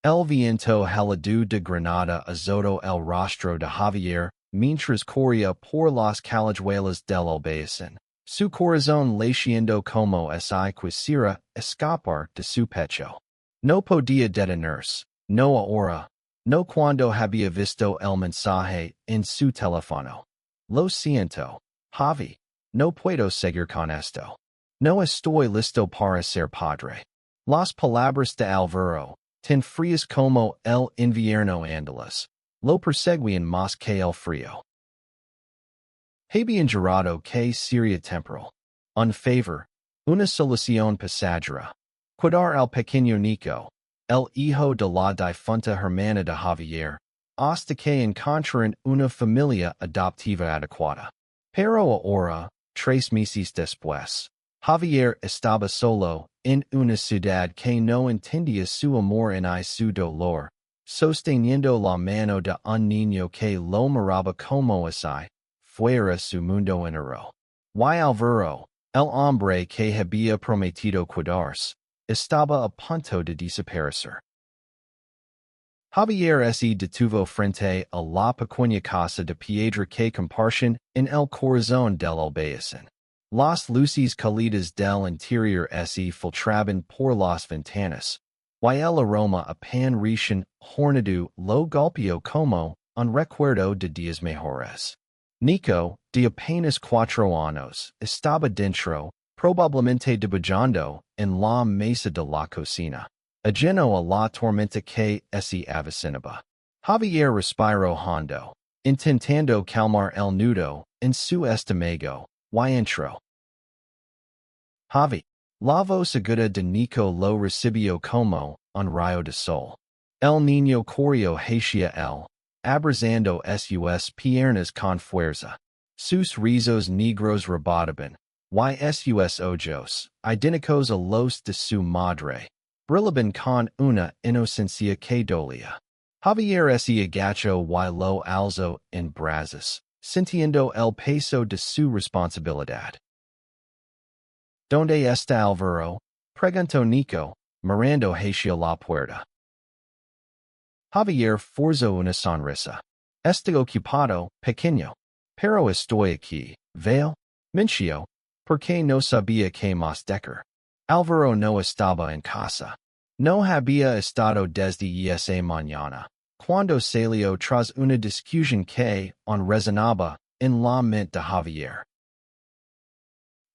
El viento helado de Granada azotó el rostro de Javier, mientras corría por las callejuelas del Albayacin. Su corazón latiendo como si quisiera escapar de su pecho. No podía detenerse, no ahora, no cuando había visto el mensaje en su teléfono. Lo siento, Javi, no puedo seguir con esto. No estoy listo para ser padre. Las palabras de Alvaro, tan frías como el invierno andaluz, lo perseguían más que el frío. Habían jurado que sería temporal. Un favor, una solución pasajera. Cuidar al pequeño Nico, el hijo de la difunta hermana de Javier, hasta que encontraran una familia adoptiva adecuada. Pero ahora, 3 meses después, Javier estaba solo, en una ciudad que no entendía su amor y su dolor, sosteniendo la mano de un niño que lo miraba como si fuera su mundo entero. Y Alvaro, el hombre que había prometido cuidarse, estaba a punto de desaparecer. Javier se detuvo frente a la pequeña casa de piedra que compartían en el corazón del Albayacin. Las luces cálidas del interior se filtraban por las ventanas, y el aroma a pan recién horneado lo golpeó como un recuerdo de días mejores. Nico, de apenas 4 años, estaba dentro, probablemente debujando en la mesa de la cocina, ajeno a la tormenta que se avecinaba. Javier respiró hondo, intentando calmar el nudo en su estómago, y entró. Javi, la voz aguda de Nico lo recibió como un rayo de sol. El niño corrió hacia él, abrazando sus piernas con fuerza. Sus rizos negros rebotaban, y sus ojos, idénticos a los de su madre, brillaban con una inocencia que dolía. Javier se agachó y lo alzó en brazos, sintiendo el peso de su responsabilidad. ¿Dónde está Alvaro? Preguntó Nico, mirando hacia la puerta. Javier forzó una sonrisa. Estoy ocupado, pequeño. Pero estoy aquí, veo. Mincio, porque no sabía que más decir. Alvaro no estaba en casa. No había estado desde esa mañana, cuando salió tras una discusión que resonaba en la mente de Javier.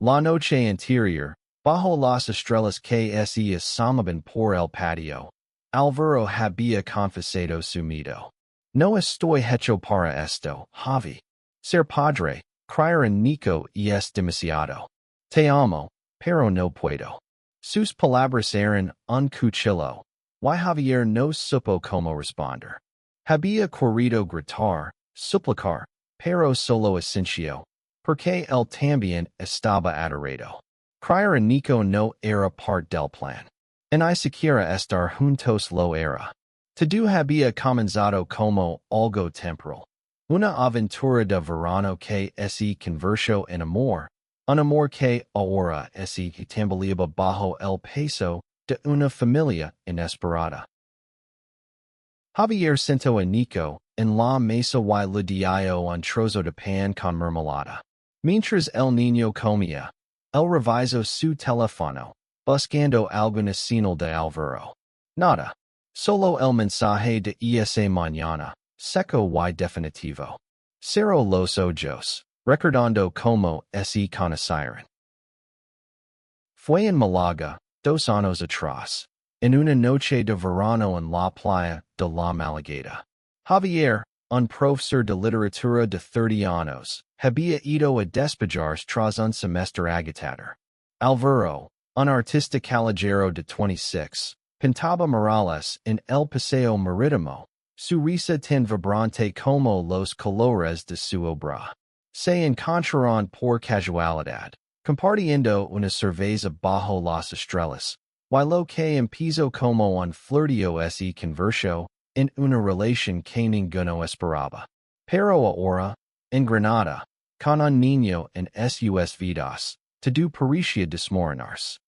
La noche anterior, bajo las estrellas que se asomaban por el patio, Alvaro había confesado su miedo. No estoy hecho para esto, Javi. Ser padre, criar en Nico es demasiado. Te amo, pero no puedo. Sus palabras eran un cuchillo, y Javier no supo cómo responder. Había querido gritar, suplicar, pero solo asintió, porque él también estaba aterrado. Criar en Nico no era parte del plan. Ni siquiera estar juntos lo era. Todo había comenzado como algo temporal. Una aventura de verano que se convirtió en amor, un amor que ahora se tambaleaba bajo el peso de una familia inesperada. Javier sentó a Nico en la mesa y le dio un trozo de pan con mermelada. Mientras el niño comía, él revisó su teléfono, buscando alguna señal de Alvaro. Nada. Solo el mensaje de esa mañana, seco y definitivo. Cerró los ojos, recordando cómo se conocieron. Fue en Málaga, 2 años atrás, en una noche de verano en la playa de la Malagueta. Javier, un profesor de literatura de 30 años, había ido a despedirse tras un semestre agotador. Alvaro, un artista callejero de 26, pintaba murales en el paseo marítimo, su risa tan vibrante como los colores de su obra. Se encontraron por casualidad, compartiendo una cerveza bajo las estrellas, y lo que empezó como un flirteo se convirtió en una relación que ninguno esperaba. Pero ahora, en Granada, con un niño en sus vidas, todo parecía desmoronarse.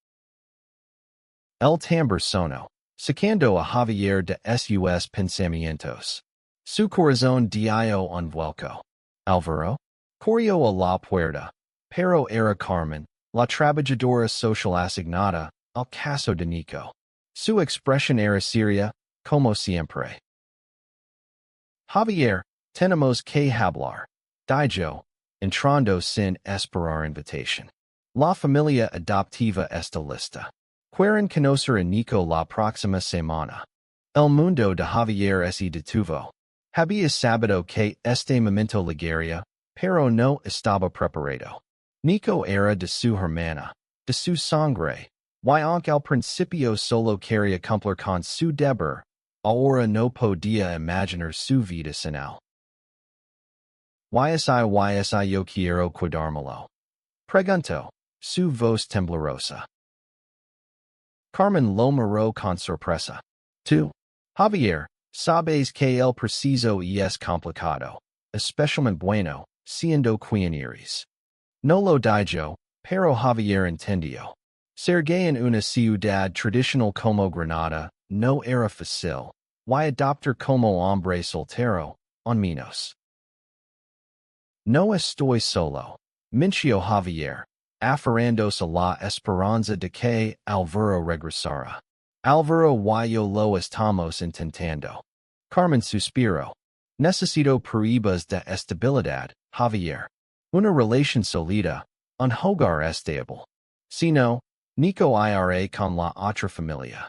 El tambor sonó. Sacando a Javier de sus pensamientos. Su corazón dio un vuelco. Alvaro. Corrió a la puerta. Pero era Carmen, la trabajadora social asignada, al caso de Nico. Su expresión era seria, como siempre. Javier, tenemos que hablar. Dijo, entrando sin esperar invitación. La familia adoptiva está lista. Quieren conocer a Nico la próxima semana. El mundo de Javier se detuvo. Había sabido que este momento llegaría, pero no estaba preparado. Nico era de su hermana, de su sangre, y aunque al principio solo quería cumplir con su deber, ahora no podía imaginar su vida sin él. Ysi yo quiero cuidármelo. Preguntó, su voz temblorosa. Carmen lo miró con sorpresa. Tú, Javier, sabes que el preciso y es complicado, especialmente bueno, siendo quien eres. No lo dijo, pero Javier entendió. Ser gay en una ciudad tradicional como Granada no era fácil, y adoptar como hombre soltero, on menos. No estoy solo, mintió Javier, aferrándose a la esperanza de que Alvaro regresara. Alvaro y yo lo estamos intentando. Carmen suspiró. Necesito pruebas de estabilidad, Javier. Una relación sólida, un hogar estable. Si no, Nico irá con la otra familia.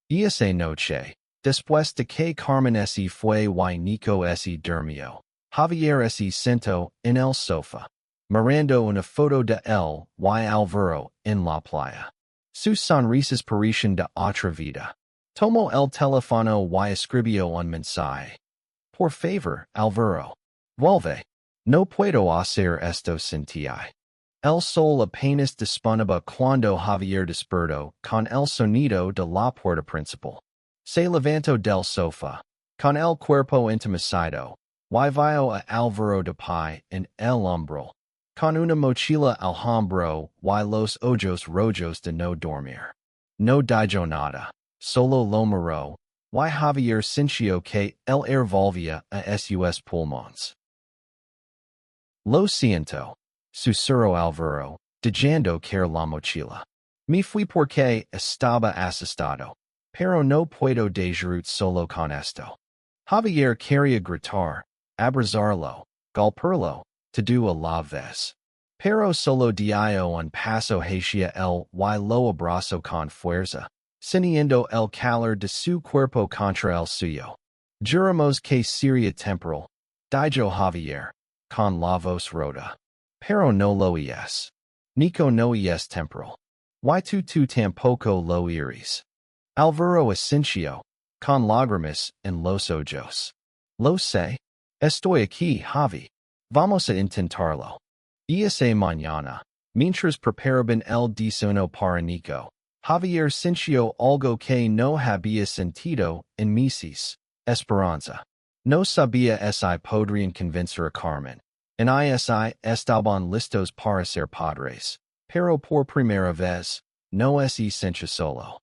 Y esa noche, después de que Carmen se fue y Nico se durmió, Javier se sentó en el sofá, mirando una foto de él y Alvaro en la playa. Sus sonrisas parecían de otra vida. Tomó el teléfono y escribió un mensaje. Por favor, Alvaro. Vuelve. No puedo hacer esto sin ti. El sol apenas disponible cuando Javier despertó con el sonido de la puerta principal. Se levantó del sofá, con el cuerpo entumecido, y vio a Alvaro de pie en el umbral, con una mochila al hombro y los ojos rojos de no dormir. No dijo nada, solo lo miró, y Javier sintió que el air volvía a sus pulmones. Lo siento, susurró Alvaro, dejando caer la mochila. Me fui porque estaba asustado, pero no puedo dejar solo con esto. Javier quería gritar, abrazarlo, golpearlo, todo a la vez. Pero solo dio un paso hacia él y lo abrazó con fuerza, sintiendo el calor de su cuerpo contra el suyo. Juramos que sería temporal, dijo Javier, con la voz rota. Pero no lo es. Nico no es temporal. Y tú tampoco lo eres. Alvaro asintió, con lágrimas en los ojos. Lo sé. Estoy aquí, Javi. Vamos a intentarlo. Y esa mañana, mientras preparaban el desayuno para Nico, Javier sintió algo que no había sentido en meses: esperanza. No sabía si podrían convencer a Carmen. En isi estaban listos para ser padres, pero por primera vez, no se sintió solo.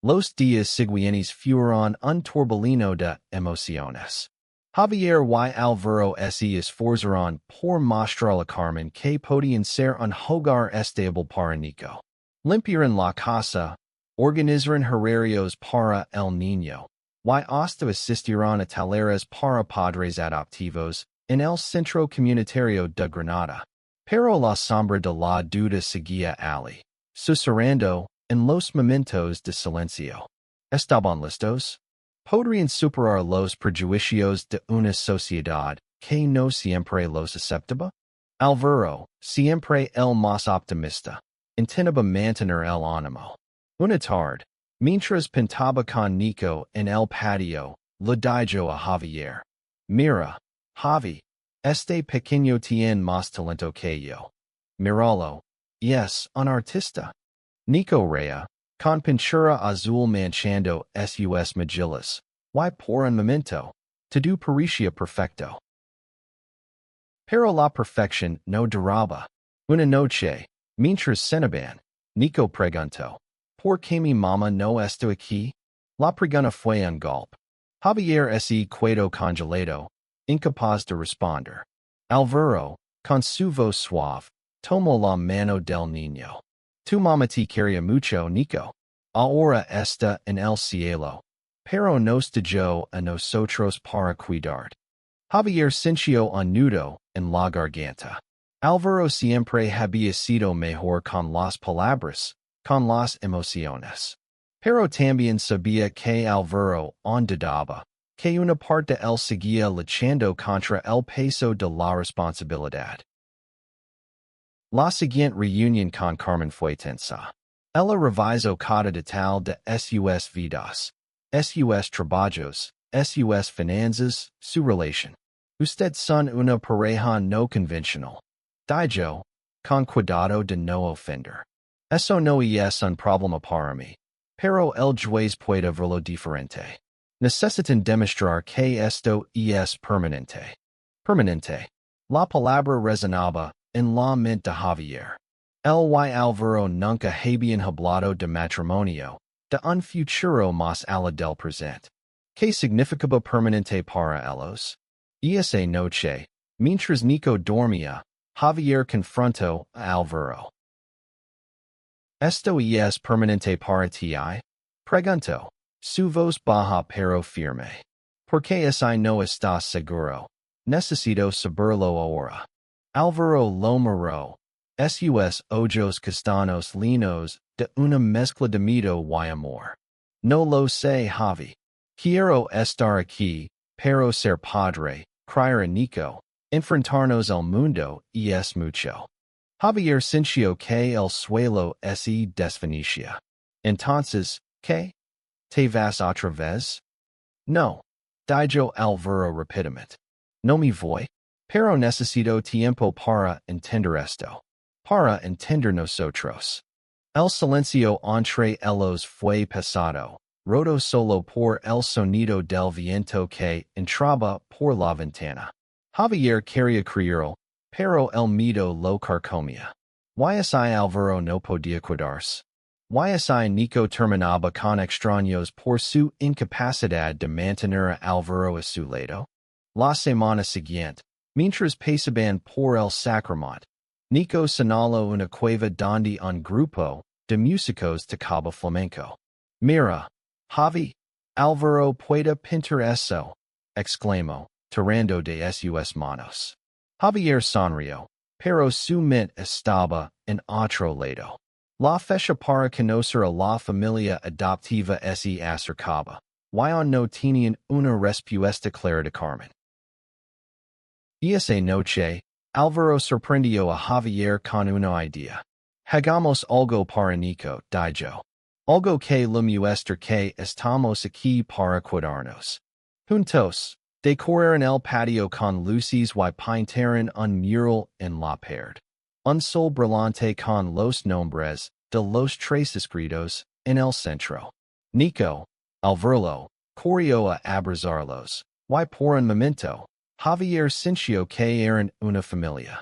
Los días siguientes fueron un torbellino de emociones. Javier y Alvaro se esforzaron por mostrar a Carmen que podían ser un hogar estable para Nico. Limpiaron la casa, organizaron horarios para el niño, y hasta asistieron a talleres para padres adoptivos en el Centro Comunitario de Granada. Pero la sombra de la duda seguía allí, susurrando en los momentos de silencio. ¿Estaban listos? ¿Podrían superar los prejuicios de una sociedad que no siempre los aceptaba? Alvaro, siempre el más optimista, intentaba mantener el ánimo. Una tarde, mientras pintaba con Nico en el patio, le dijo a Javier: Mira, Javi, este pequeño tiene más talento que yo. Míralo, es un artista. Nico reía, con pintura azul manchando sus mejillas, y por un momento, todo parecía perfecto. Pero la perfección no duraba. Una noche, mientras cenaban, Nico preguntó: Por que mi mama no esto aquí? La pregunta fue un golpe. Javier se quedó congelado, incapaz de responder. Alvaro, con su voz suave, tomó la mano del niño. Tu mamá te quería mucho, Nico. Ahora está en el cielo. Pero nos dejó a nosotros para cuidar. Javier sintió un nudo en la garganta. Alvaro siempre había sido mejor con las palabras, con las emociones. Pero también sabía que Alvaro dudaba, que una parte él seguía luchando contra el peso de la responsabilidad. La siguiente reunión con Carmen fue tensa. Ella revisó cada detalle de sus vidas, sus trabajos, sus finanzas, su relación. Usted son una pareja no convencional. Dijo, con cuidado de no ofender. Eso no es un problema para mí. Pero el juez puede verlo diferente. Necesitan demostrar que esto es permanente. Permanente. La palabra resonaba en la mente de Javier. El y Alvaro nunca habían hablado de matrimonio, de un futuro más allá del presente. ¿Qué significaba permanente para ellos? Esa noche, mientras Nico dormía, Javier confrontó a Alvaro. ¿Esto es permanente para ti? Preguntó. Su voz baja pero firme. ¿Por qué no estás seguro? Necesito saberlo ahora. Alvaro lo miró. Sus ojos castaños linos de una mezcla de miedo y amor. No lo sé, Javi. Quiero estar aquí, pero ser padre, criar a Nico, enfrentarnos al mundo es mucho. Javier sintió que el suelo se desvanecía. Entonces, ¿qué? ¿Te vas otra vez? No. Dijo Alvaro rápidamente. No me voy. Pero necesito tiempo para entender esto. Para entender nosotros. El silencio entre ellos fue pesado, roto solo por el sonido del viento que entraba por la ventana. Javier quería creerlo, pero el miedo lo carcomía. Y Alvaro no podía cuidarse. Y Nico terminaba con extraños por su incapacidad de mantener a Alvaro a su lado. La semana siguiente, mientras pasaban por el Sacramento, Nico señaló una cueva donde un grupo de músicos tocaba flamenco. Mira, Javi, Alvaro puede pintar eso, exclamó, tirando de sus manos. Javier sonrió, pero su mente estaba en otro lado. La fecha para conocer a la familia adoptiva se acercaba, y no tenían una respuesta clara de Carmen. Esa noche, Alvaro sorprendió a Javier con una idea. Hagamos algo para Nico, dijo. Algo que le muestre que estamos aquí para cuidarnos. Juntos, decoraron el patio con luces y pintaron un mural en la pared. Un sol brillante con los nombres de los tres escritos en el centro. Nico, al verlo, corrió a abrazarlos, y por un momento, Javier sintió que eran una familia.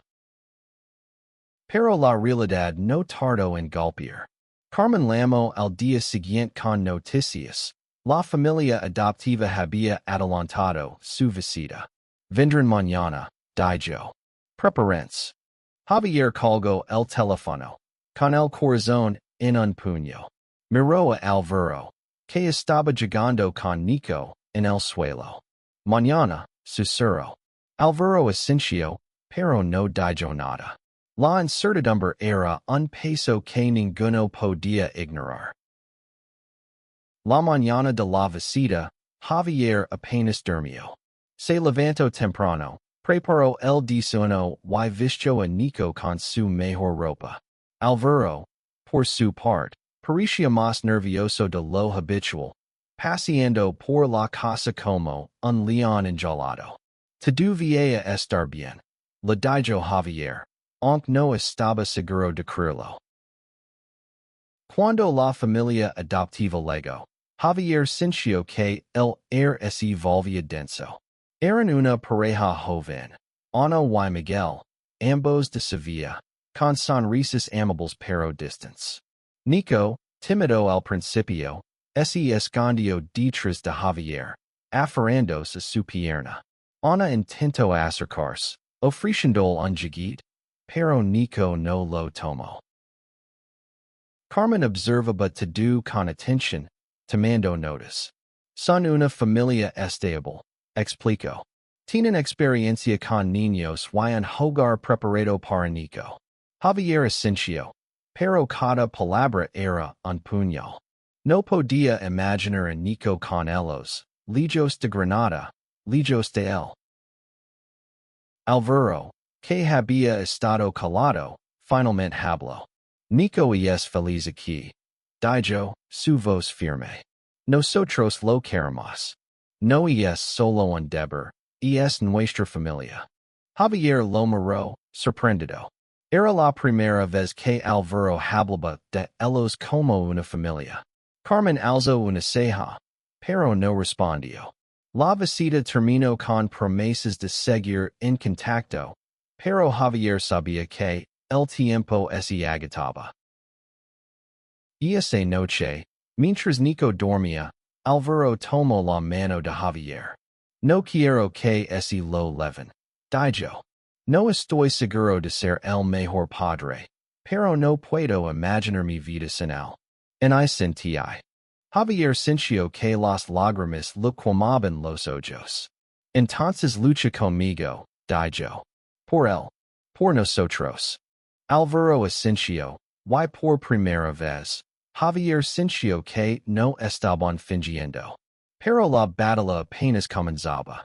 Pero la realidad no tardó en golpear. Carmen llamó al día siguiente con noticias. La familia adoptiva había adelantado su visita. Vendrán mañana, dijo. Prepárense. Javier colgó el teléfono, con el corazón en un puño. Miró a Alvaro, que estaba llegando con Nico en el suelo. Mañana, susurró. Alvaro asintió, pero no dijo nada. La incertidumbre era un peso que ninguno podía ignorar. La mañana de la visita, Javier apenas durmió. Se levantó temprano, preparó el desayuno y vistió a Nico con su mejor ropa. Alvaro, por su parte, parecía más nervioso de lo habitual, paseando por la casa como un león enjaulado. Todo debía estar bien, le dijo Javier, aunque no estaba seguro de creerlo. Cuando la familia adoptiva llegó, Javier sintió que el aire se volvía denso. Eran una pareja joven, Ana y Miguel, ambos de Sevilla, con sonrisas amables pero distantes. Nico, Tímido al principio, ese escondió detrás de Javier, aferrándose a su pierna. Ana intentó acercarse, ofreciendo un juguete, pero Nico no lo tomó. Carmen observaba todo con atención, tomando notas. Son una familia estable, explicó. Tienen experiencia con niños y un hogar preparado para Nico. Javier asintió, pero cada palabra era un puñal. No podía imaginar a Nico con ellos, lejos de Granada, lejos de él. Álvaro, que había estado calado, finalmente habló. Nico es feliz aquí. Dijo, su voz firme. Nosotros lo queremos. No es solo un deber, es nuestra familia. Javier lo miró, sorprendido. Era la primera vez que Álvaro hablaba de ellos como una familia. Carmen alzó una ceja, pero no respondió. La visita terminó con promesas de seguir en contacto, pero Javier sabía que el tiempo se agotaba. Esa noche, mientras Nico dormía, Álvaro tomó la mano de Javier. No quiero que ese lo leven. Dijo. No estoy seguro de ser el mejor padre, pero no puedo imaginar mi vida sin él. En I sentí. Javier sintió que las lágrimas le quemaban los ojos. Entonces lucha conmigo, dijo. Por él. Por nosotros. Álvaro asintió, y por primera vez, Javier sintió que no estaban fingiendo. Pero la batalla apenas comenzaba.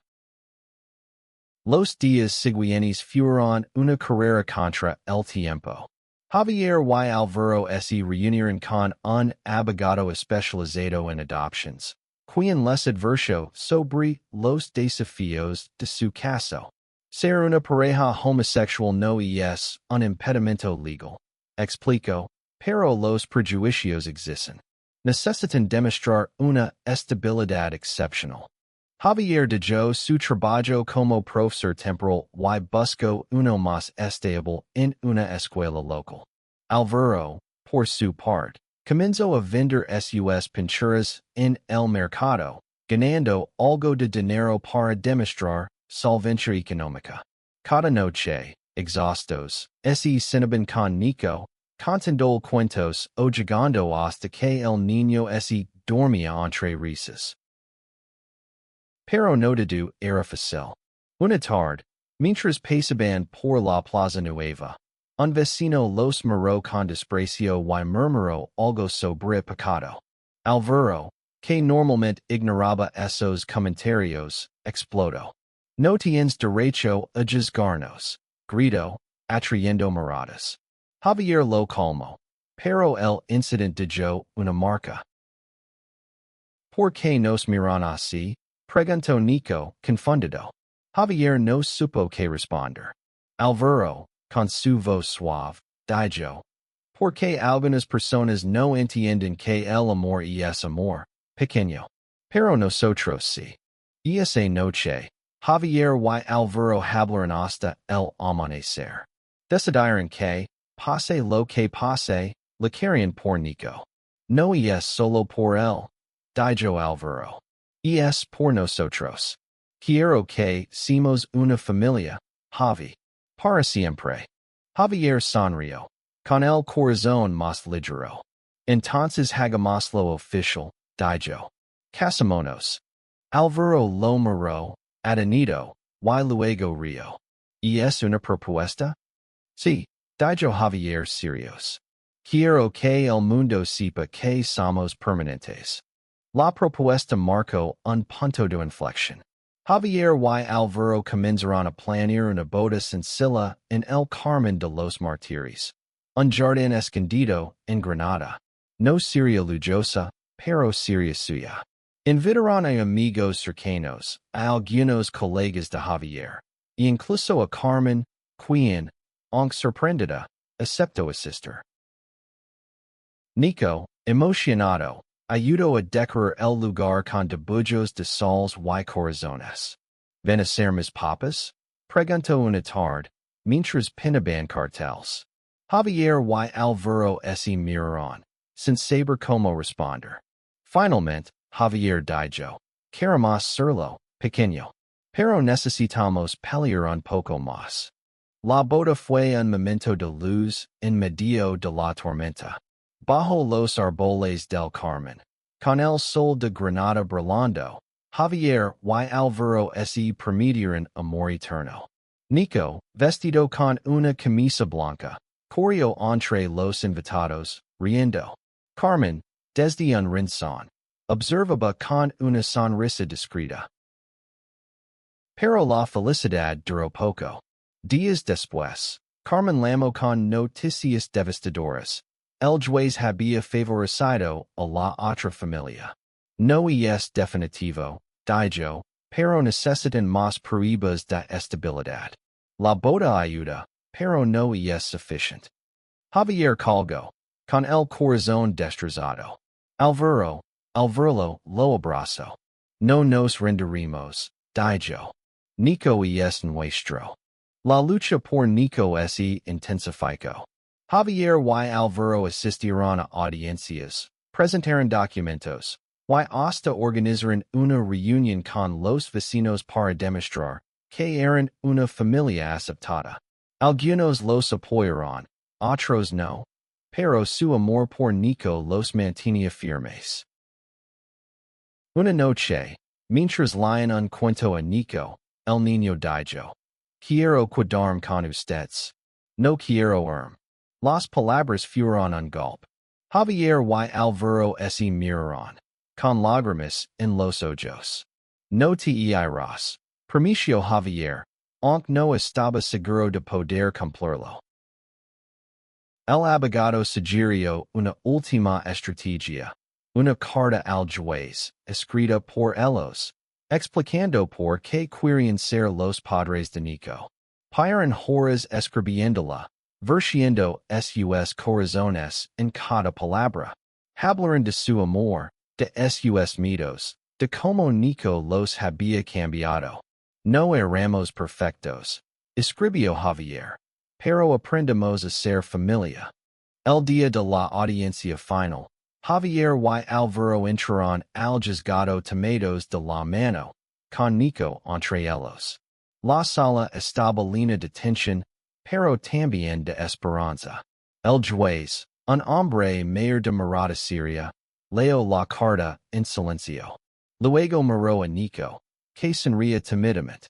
Los días siguientes fueron una carrera contra el tiempo. Javier y Álvaro se reunieron con un abogado especializado en adopciones, quien les advirtió sobre los desafíos de su caso. Ser una pareja homosexual no es un impedimento legal, explicó, pero los prejuicios existen. Necesitan demostrar una estabilidad excepcional. Javier dejó su trabajo como profesor temporal y buscó uno más estable en una escuela local. Álvaro, por su parte, comenzó a vender sus pinturas en el mercado, ganando algo de dinero para demostrar solvencia económica. Cada noche, exhaustos, se cenaban con Nico, contando cuentos o llegando hasta que el niño se dormía entre risas. Pero no todo era fácil. Una tarde, mientras pasaban por la Plaza Nueva, un vecino los miró con desprecio y murmuró algo sobre pecado. Álvaro, que normalmente ignoraba esos comentarios, explotó. No tienes derecho a juzgarnos, gritó, atrayendo miradas. Javier lo calmó, pero el incidente dejó una marca. ¿Por qué nos miran así? Preguntó Nico, confundido. Javier no supo qué responder. Álvaro, con su voz suave, dijo. Porque algunas personas no entienden que el amor es amor, pequeño. Pero nosotros sí. Esa noche, Javier y Álvaro hablaron hasta el amanecer. Decidieron que, pase lo que pase, le querían por Nico. No es solo por él, dijo Álvaro. Es por nosotros. Quiero que seamos una familia, Javi. Para siempre. Javier sonrió, con el corazón más ligero. Entonces hagamos lo oficial, dijo. Casémonos. Álvaro lo miró, atenido, y luego rió. ¿Es una propuesta? Sí, dijo Javier serios. Quiero que el mundo sepa que somos permanentes. La propuesta marcó un punto de inflexión. Javier y Álvaro comenzaron a planear una boda sencilla en el Carmen de los Martires, un jardín escondido en Granada. No sería lujosa, pero sería suya. Invitaron a amigos cercanos, a algunos colegas de Javier, e incluso a Carmen, quien, aunque sorprendida, aceptó asistir. Nico, emocionado, ayudó a decorar el lugar con dibujos de soles y corazones. ¿Ven a ser mis papas? Preguntó una tarde, mientras pinaban carteles. Javier y Álvaro se miraron, sin saber como responder. Finalmente, Javier dijo, queremos serlo, pequeño. Pero necesitamos pelear un poco más. La boda fue un momento de luz en medio de la tormenta. Bajo los árboles del Carmen, con el sol de Granada brillando, Javier y Alvaro se prometieron amor eterno. Nico, vestido con una camisa blanca, corrió entre los invitados, riendo. Carmen, desde un rincón, observaba con una sonrisa discreta. Pero la felicidad duró poco. Días después, Carmen llamó con noticias devastadoras. El juez había favorecido a la otra familia. No es definitivo, dijo, pero necesitan más pruebas de estabilidad. La boda ayuda, pero no es suficiente. Javier colgó, con el corazón destrozado. Alvaro lo abrazó. No nos rendiremos, dijo. Nico es nuestro. La lucha por Nico se intensificó. Javier y Alvaro asistieron a audiencias, presentaron documentos, y hasta organizaron una reunión con los vecinos para demostrar que eran una familia aceptada. Algunos los apoyaron, otros no, pero su amor por Nico los mantenía firmes. Una noche, mientras leían un cuento a Nico, el niño dijo, quiero quedarme con ustedes. No quiero irme. Las palabras fueron un golpe. Javier y Alvaro se miraron, con lágrimas en los ojos. No te irás, prometió Javier, aunque no estaba seguro de poder cumplirlo. El abogado sugirió una última estrategia, una carta al juez, escrita por ellos, explicando por qué querían ser los padres de Nico. Pasaron horas escribiéndola, vertiendo sus corazones en cada palabra. Hablaron de su amor, de sus miedos, de cómo Nico los había cambiado. No éramos perfectos, escribió Javier, pero aprendemos a ser familia. El día de la audiencia final, Javier y Alvaro entraron al juzgado tomados de la mano, con Nico entre ellos. La sala estaba llena de tensión, pero también de esperanza. El juez, un hombre mayor de mirada seria, leyó la carta en silencio. Luego miró a Nico, que sonría tímidamente.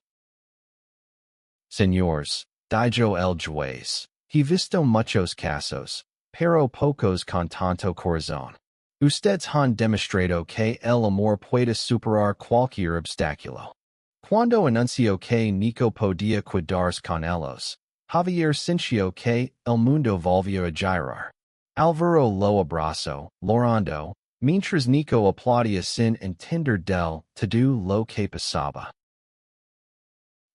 Señores, dijo el juez, he visto muchos casos, pero pocos con tanto corazón. Ustedes han demostrado que el amor puede superar cualquier obstáculo. Cuando anunció que Nico podía quedarse con ellos, Javier sintió que el mundo volvió a girar. Alvaro lo abrazó, llorando, mientras Nico aplaudía sin entender del todo lo que pasaba.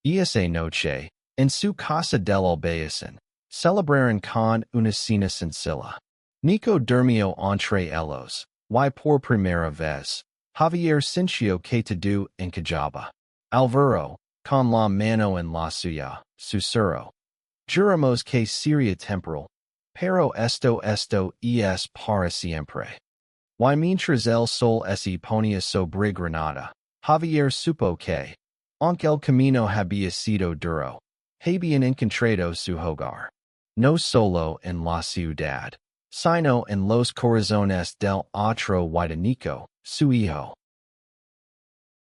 Esa noche, en su casa del Albayazín, celebraron con una cena sencilla. Nico durmió entre ellos, y por primera vez, Javier sintió que todo encajaba. Alvaro, con la mano en la suya, susurró. Juramos que sería temporal, pero esto es para siempre. Y mientras el sol se ponía sobre Granada, Javier supo que, aunque el camino había sido duro, habían encontrado su hogar. No solo en la ciudad, sino en los corazones del otro y de Nico, su hijo.